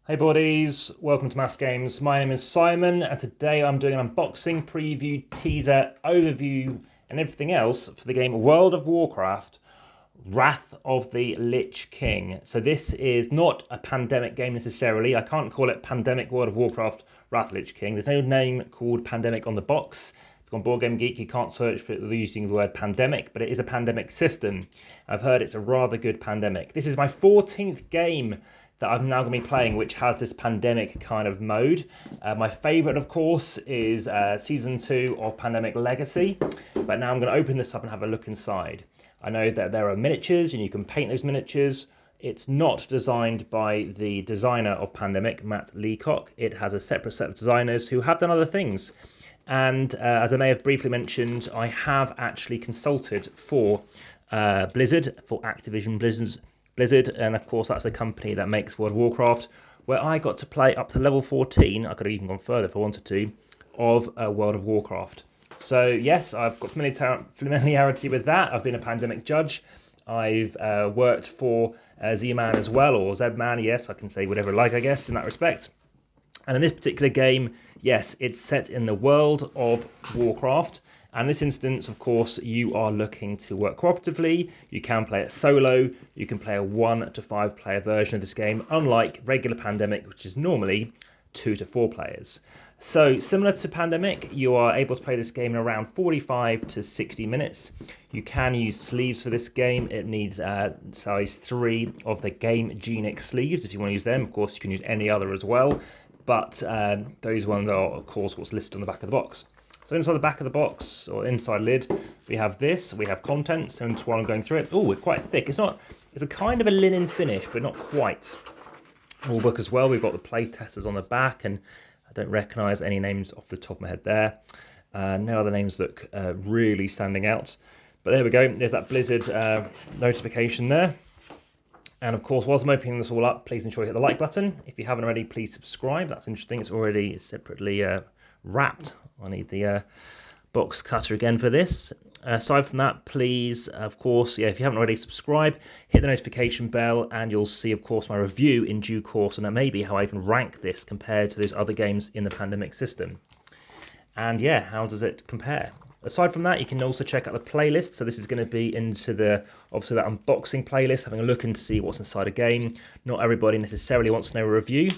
Hey buddies, welcome to AmassGames. My name is Simon and today I'm doing an unboxing, preview, teaser, overview and everything else for the game World of Warcraft, Wrath of the Lich King. So this is not a pandemic game necessarily. I can't call it Pandemic World of Warcraft, Wrath of the Lich King. There's no name called Pandemic on the box. If you're on Board Game Geek, you can't search for it using the word pandemic, but it is a pandemic system. I've heard it's a rather good pandemic. This is my 14th game that I'm now going to be playing, which has this pandemic kind of mode. My favourite, of course, is Season 2 of Pandemic Legacy, but now I'm going to open this up and have a look inside. I know that there are miniatures and you can paint those miniatures. It's not designed by the designer of Pandemic, Matt Leacock. It has a separate set of designers who have done other things. And as I may have briefly mentioned, I have actually consulted for Blizzard, for Activision Blizzard, and of course that's the company that makes World of Warcraft, where I got to play up to level 14, I could have even gone further if I wanted to, of World of Warcraft. So yes, I've got familiarity with that. I've been a pandemic judge. I've worked for Z-Man as well, or Z-Man, yes, I can say whatever I like, I guess, in that respect. And in this particular game, yes, it's set in the world of Warcraft. And in this instance, of course, you are looking to work cooperatively. You can play it solo. You can play a 1 to 5 player version of this game, unlike regular Pandemic, which is normally 2 to 4 players. So similar to Pandemic, you are able to play this game in around 45 to 60 minutes. You can use sleeves for this game. It needs size 3 of the Game Genix sleeves if you want to use them. Of course, you can use any other as well. But those ones are, of course, what's listed on the back of the box. So inside the back of the box, or inside lid, we have this. We have contents, and while I'm going through it, oh, it's quite thick. It's a kind of a linen finish, but not quite. Rule book as well. We've got the play testers on the back, and I don't recognise any names off the top of my head there. No other names look really standing out. But there we go. There's that Blizzard notification there. And of course, whilst I'm opening this all up, please ensure you hit the like button. If you haven't already, please subscribe. That's interesting. It's already separately wrapped. I need the box cutter again for this. Aside from that, please, of course, if you haven't already, subscribe, hit the notification bell, and you'll see, of course, my review in due course, and maybe how I even rank this compared to those other games in the Pandemic system. And yeah, how does it compare? Aside from that, you can also check out the playlist. So this is going to be into obviously that unboxing playlist, having a look and see what's inside a game. Not everybody necessarily wants to know a review,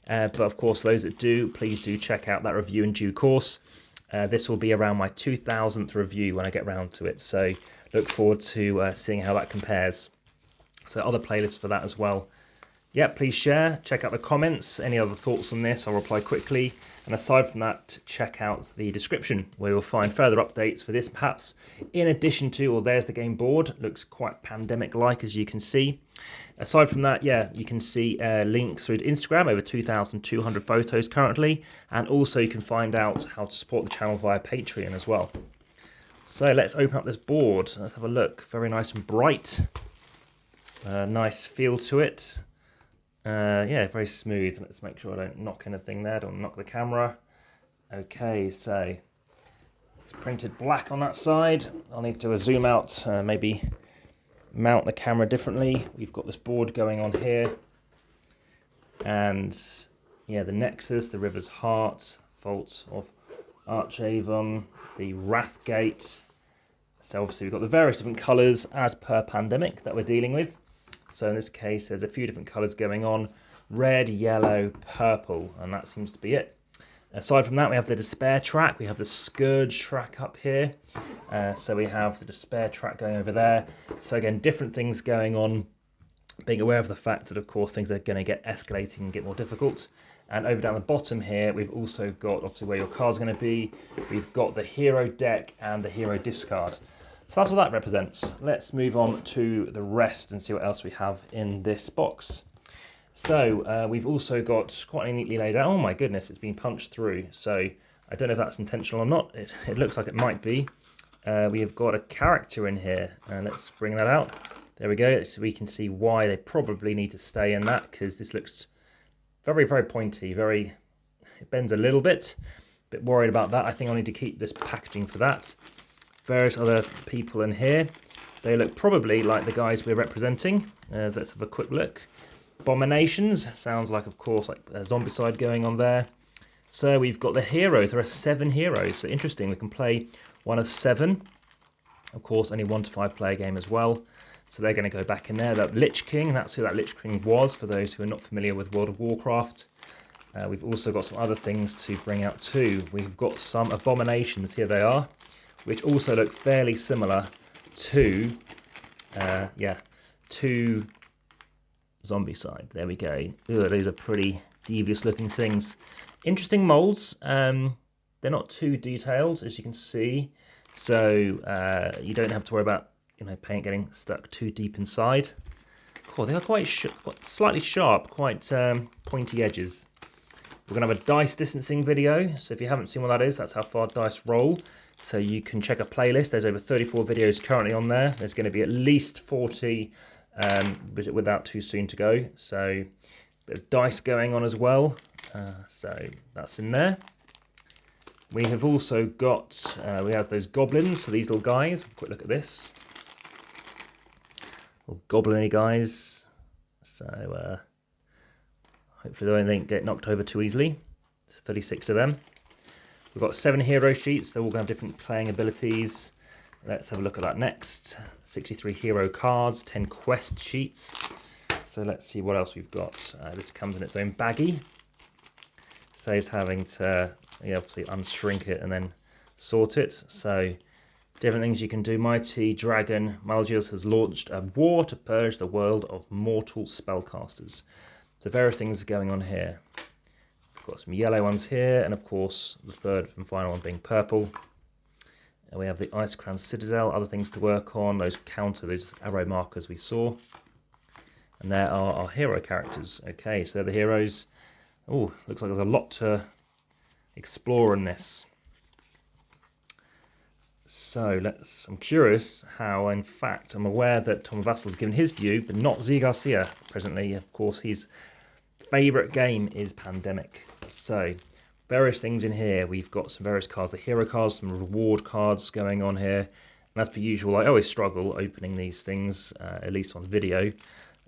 but of course, those that do, please do check out that review in due course. This will be around my 2000th review when I get round to it. So look forward to seeing how that compares. So other playlists for that as well. Yeah, please share, check out the comments, any other thoughts on this, I'll reply quickly. And aside from that, check out the description where you'll find further updates for this perhaps. In addition to, well, there's the game board, looks quite pandemic-like as you can see. Aside from that, yeah, you can see links through to Instagram, over 2,200 photos currently. And also you can find out how to support the channel via Patreon as well. So let's open up this board, let's have a look. Very nice and bright, nice feel to it. Yeah, very smooth. Let's make sure I don't knock anything there, don't knock the camera. Okay, so it's printed black on that side. I'll need to zoom out, maybe mount the camera differently. We've got this board going on here. And yeah, the Nexus, the River's Heart, Fault of Archavon, the Wrathgate. So obviously we've got the various different colours as per Pandemic that we're dealing with. So in this case, there's a few different colours going on. Red, yellow, purple, and that seems to be it. Aside from that, we have the Despair track. We have the Scourge track up here. So we have the Despair track going over there. So again, different things going on. Being aware of the fact that, of course, things are going to get escalating and get more difficult. And over down the bottom here, we've also got, obviously, where your card's going to be. We've got the Hero deck and the Hero discard. So that's what that represents. Let's move on to the rest and see what else we have in this box. So we've also got quite neatly laid out. Oh my goodness, it's been punched through. So I don't know if that's intentional or not. It looks like it might be. We have got a character in here. Let's bring that out. There we go. So we can see why they probably need to stay in that, because this looks very, very pointy. It bends a little bit. Bit worried about that. I think I'll need to keep this packaging for that. Various other people in here. They look probably like the guys we're representing. Let's have a quick look. Abominations. Sounds like, of course, like a zombicide going on there. So we've got the heroes. There are 7 heroes. So interesting. We can play one of 7. Of course, only 1 to 5 player game as well. So they're going to go back in there. That Lich King, that's who that Lich King was, for those who are not familiar with World of Warcraft. We've also got some other things to bring out too. We've got some Abominations, here they are, which also look fairly similar to, to Zombicide. There we go. Ooh, those are pretty devious looking things. Interesting molds. They're not too detailed, as you can see. So you don't have to worry about paint getting stuck too deep inside. Cool, they are quite slightly sharp, quite pointy edges. We're going to have a dice distancing video, so if you haven't seen what that is, that's how far dice roll. So you can check a playlist. There's over 34 videos currently on there. There's going to be at least 40 without too soon to go. So a bit of dice going on as well. So that's in there. We have also got, we have those goblins, so these little guys. Have a quick look at this. Little goblin-y guys. So hopefully they don't get knocked over too easily. There's 36 of them. We've got 7 hero sheets. They're all going to have different playing abilities. Let's have a look at that next. 63 hero cards, 10 quest sheets. So let's see what else we've got. This comes in its own baggie. Saves having to obviously unshrink it and then sort it. So different things you can do. Mighty Dragon Malgius has launched a war to purge the world of mortal spellcasters. So various things going on here. We've got some yellow ones here, and of course the third and final one being purple. And we have the Ice Crown Citadel, other things to work on, those arrow markers we saw. And there are our hero characters. Okay, so they're the heroes. Oh, looks like there's a lot to explore in this. So I'm curious how, in fact, I'm aware that Tom Vassal's given his view, but not Z Garcia presently. Of course, his favourite game is Pandemic. So various things in here. We've got some various cards, the hero cards, some reward cards going on here. And as per usual, I always struggle opening these things, at least on video.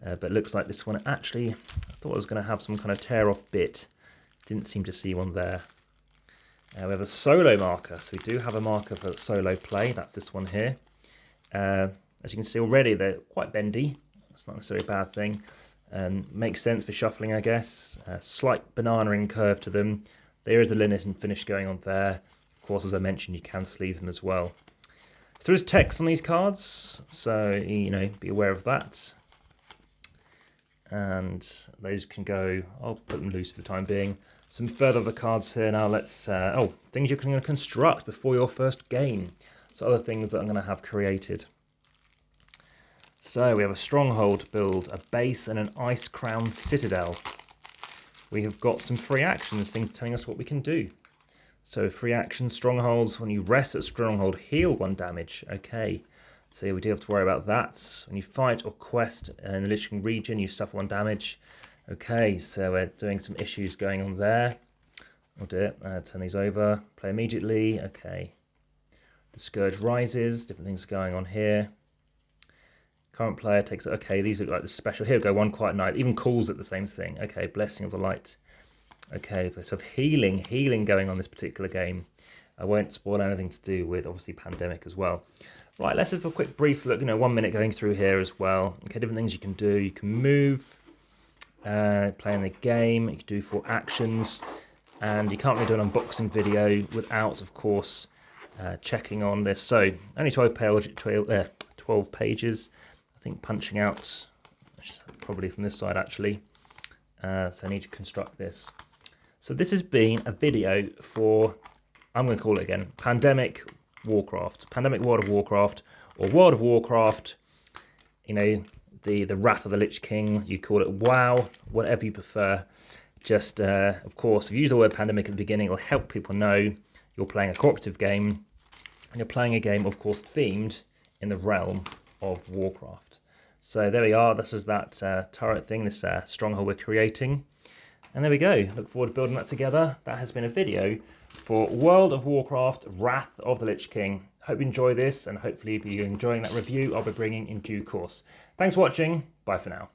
But it looks like this one actually, I thought I was going to have some kind of tear-off bit. Didn't seem to see one there. We have a solo marker, so we do have a marker for solo play. That's this one here. As you can see already, they're quite bendy. That's not necessarily a bad thing. Makes sense for shuffling, I guess. Slight banana-ing curve to them. There is a limit and finish going on there. Of course, as I mentioned, you can sleeve them as well. So there is text on these cards, so be aware of that. And those can go, I'll put them loose for the time being. Some further of the cards here now. Let's, things you're going to construct before your first game. So other things that I'm going to have created. So we have a stronghold build, a base and an Ice Crown Citadel. We have got some free actions, things telling us what we can do. So free action, strongholds, when you rest at stronghold, heal 1 damage. Okay. So we do have to worry about that. When you fight or quest in the Lich King region, you suffer 1 damage. Okay, so we're doing some issues going on there. Oh dear, turn these over. Play immediately. Okay. The Scourge rises. Different things going on here. Current player takes it. Okay, these look like the special. Here we go, 1 quiet night. Even calls it the same thing. Okay, Blessing of the Light. Okay, but sort of healing going on this particular game. I won't spoil anything to do with, obviously, Pandemic as well. Right, let's have a quick brief look, 1 minute going through here as well. Okay, different things you can do. You can move, play in the game, you can do 4 actions, and you can't really do an unboxing video without, of course, checking on this. So, only 12 pages. I think punching out, probably from this side actually. So I need to construct this. So this has been a video for, I'm going to call it again, Pandemic Warcraft, Pandemic World of Warcraft, or World of Warcraft, the Wrath of the Lich King, you call it WoW, whatever you prefer. Just, of course, if you use the word pandemic at the beginning, it'll help people know you're playing a cooperative game, and you're playing a game, of course, themed in the realm of Warcraft. So there we are, this is that turret thing, this stronghold we're creating. And there we go, look forward to building that together. That has been a video for World of Warcraft, Wrath of the Lich King. Hope you enjoy this, and hopefully if you're enjoying that review, I'll be bringing in due course. Thanks for watching, bye for now.